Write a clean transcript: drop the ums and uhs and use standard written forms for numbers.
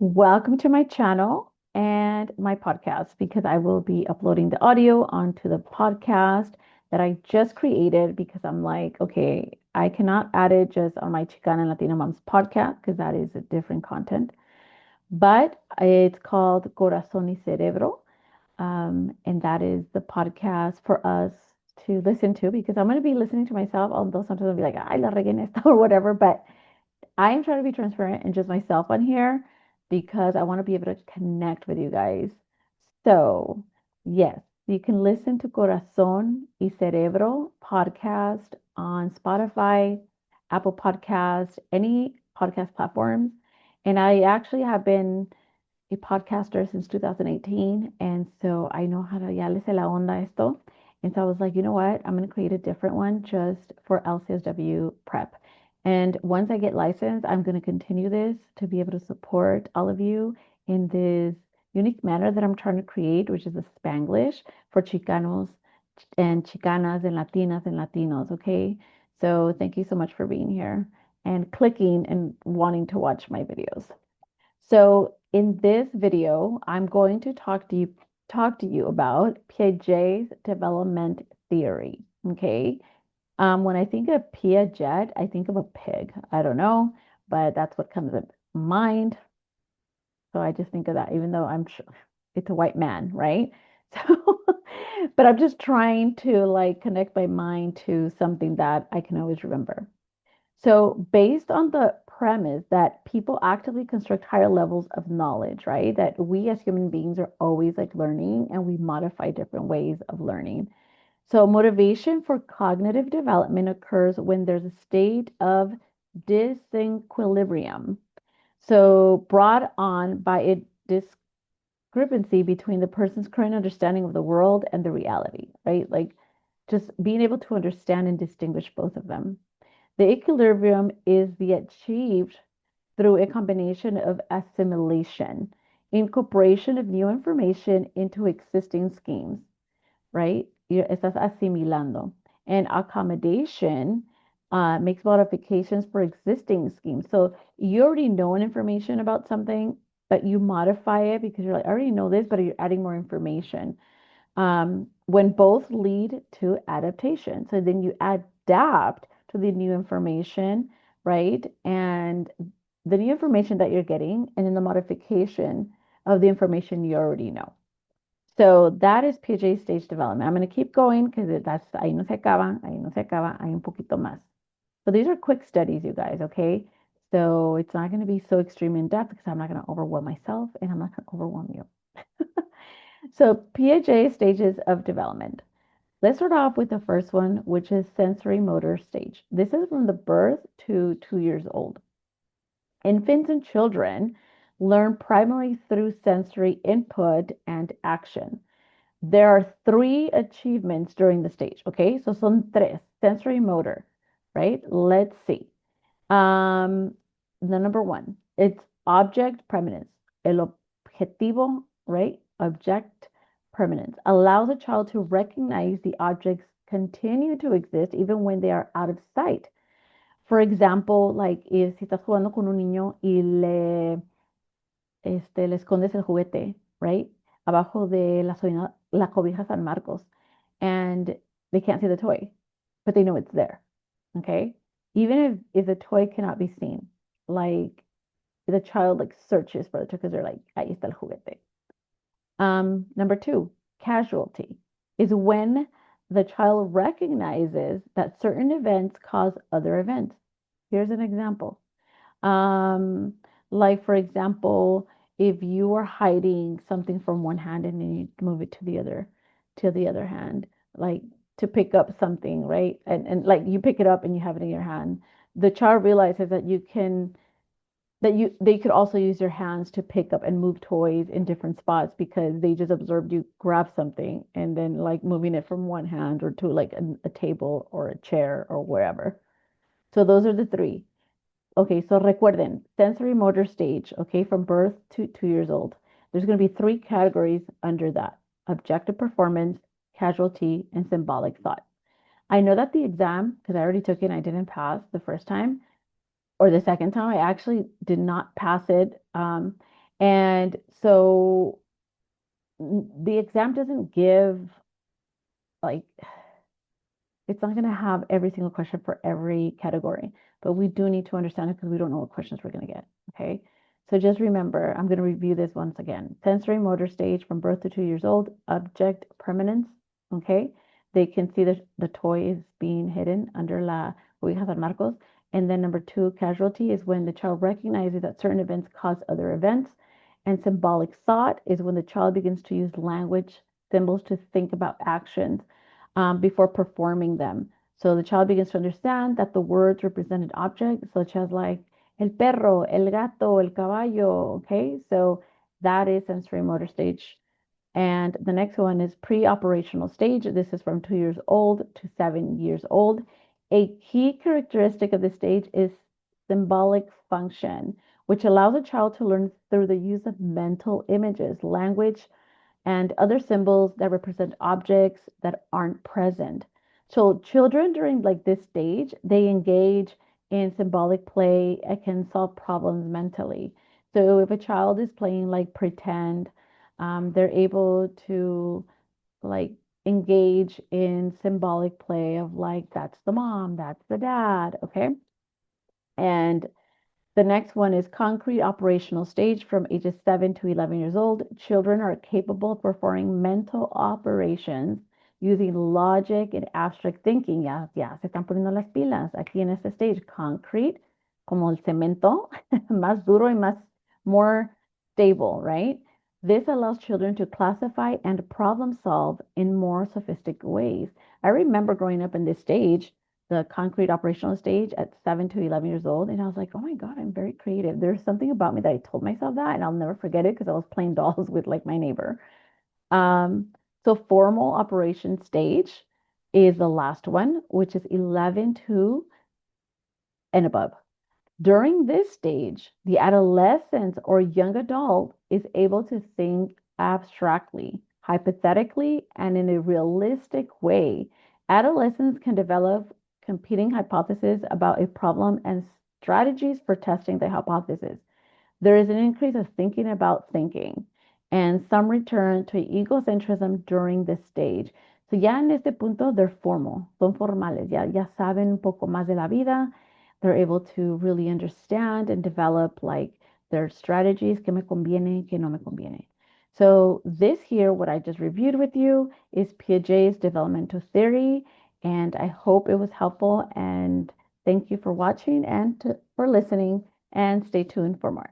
Welcome to my channel and my podcast because I will be uploading the audio onto the podcast that I just created because I'm like, okay, I cannot add it just on my Chicana and Latina Moms podcast because that is a different content. But it's called Corazon y Cerebro. And that is the podcast for us to listen to because I'm going to be listening to myself, although sometimes I'll be like, ay, la regué en esta or whatever. But I am trying to be transparent and just myself on here because I want to be able to connect with you guys. So, yes, you can listen to Corazon y Cerebro podcast on Spotify, Apple Podcast, any podcast platforms. And I actually have been a podcaster since 2018. And so I know how to, ya le sé la onda esto. And so I was like, you know what? I'm going to create a different one just for LCSW prep. And once I get licensed, I'm going to continue this to be able to support all of you in this unique manner that I'm trying to create, which is the Spanglish for Chicanos and Chicanas and Latinas and Latinos. Okay. So thank you so much for being here and clicking and wanting to watch my videos. So in this video, I'm going to talk to you about Piaget's development theory. Okay. When I think of Piaget, I think of a pig. I don't know, but that's what comes to mind. So I just think of that, even though I'm sure it's a white man, right? So, but I'm just trying to like connect my mind to something that I can always remember. So, based on the premise that people actively construct higher levels of knowledge, right? That we as human beings are always like learning and we modify different ways of learning. So, motivation for cognitive development occurs when there's a state of disequilibrium. So, brought on by a discrepancy between the person's current understanding of the world and the reality, right? Like just being able to understand and distinguish both of them. The equilibrium is the achieved through a combination of assimilation, incorporation of new information into existing schemes, right? Estás asimilando. And accommodation makes modifications for existing schemes. So you already know an information about something, but you modify it because you're like, I already know this, but you're adding more information. When both lead to adaptation. So then you adapt to the new information, right? And the new information that you're getting, and then the modification of the information you already know. So that is PJ stage development. I'm going to keep going because that's ahí no se acaba, ahí no se acaba, hay un poquito más. So these are quick studies, you guys, okay? So it's not going to be so extreme in depth because I'm not going to overwhelm myself and I'm not going to overwhelm you. So Piaget stages of development. Let's start off with the first one, which is sensory motor stage. This is from the birth to 2 years old. Infants and children learn primarily through sensory input and action. There are three achievements during the stage. Okay, so son tres, sensory motor, right? Let's see. The number one, it's object permanence. El objetivo, right? Object permanence allows a child to recognize the objects continue to exist even when they are out of sight. For example, like if si estás jugando con un niño y le escondes el juguete, right? Abajo de la cobija San Marcos, and they can't see the toy, but they know it's there. Okay. Even if the toy cannot be seen, like the child like searches for the toy because they're like, ahí está el juguete. Number two, casualty is when the child recognizes that certain events cause other events. Here's an example. Um, like for example, if you are hiding something from one hand and then you move it to the other hand, like to pick up something, right? And like you pick it up and you have it in your hand. The child realizes that they could also use their hands to pick up and move toys in different spots because they just observed you grab something and then like moving it from one hand or to like a table or a chair or wherever. So those are the three. Okay, so recuerden, sensory motor stage, okay, from birth to 2 years old. There's going to be three categories under that: objective performance, casualty, and symbolic thought. I know that the exam, because I already took it and I didn't pass the first time or the second time, I actually did not pass it. And so the exam doesn't give like it's not going to have every single question for every category, but we do need to understand it because we don't know what questions we're going to get. Okay. So just remember, I'm going to review this once again. Sensory motor stage from birth to 2 years old, object permanence. Okay. They can see the toy is being hidden under la cobijas al marcos. And then number two, casualty is when the child recognizes that certain events cause other events. And symbolic thought is when the child begins to use language, symbols to think about actions before performing them. So the child begins to understand that the words represented objects such as like el perro, el gato, el caballo. Okay, so that is sensory motor stage. And the next one is pre-operational stage. This is from 2 years old to 7 years old. A key characteristic of this stage is symbolic function, which allows a child to learn through the use of mental images, language, and other symbols that represent objects that aren't present. So children during like this stage, they engage in symbolic play and can solve problems mentally. So if a child is playing like pretend, they're able to like engage in symbolic play of like that's the mom, that's the dad, okay? And the next one is concrete operational stage from ages 7 to 11 years old. Children are capable of performing mental operations using logic and abstract thinking. Ya se están poniendo las pilas aquí en este stage. Concrete, como el cemento, más duro y más more stable, right? This allows children to classify and problem solve in more sophisticated ways. I remember growing up in this stage, the concrete operational stage at 7 to 11 years old. And I was like, oh my God, I'm very creative. There's something about me that I told myself that, and I'll never forget it because I was playing dolls with like my neighbor. Um, so formal operation stage is the last one, which is 11 to and above. During this stage, the adolescent or young adult is able to think abstractly, hypothetically, and in a realistic way. Adolescents can develop competing hypotheses about a problem and strategies for testing the hypothesis. There is an increase of thinking about thinking and some return to egocentrism during this stage. So ya en este punto, they're formal, son formales, ya saben un poco más de la vida. They're able to really understand and develop like their strategies, que me conviene, que no me conviene. So this here, what I just reviewed with you is Piaget's developmental theory, and I hope it was helpful. And thank you for watching and for listening, and stay tuned for more.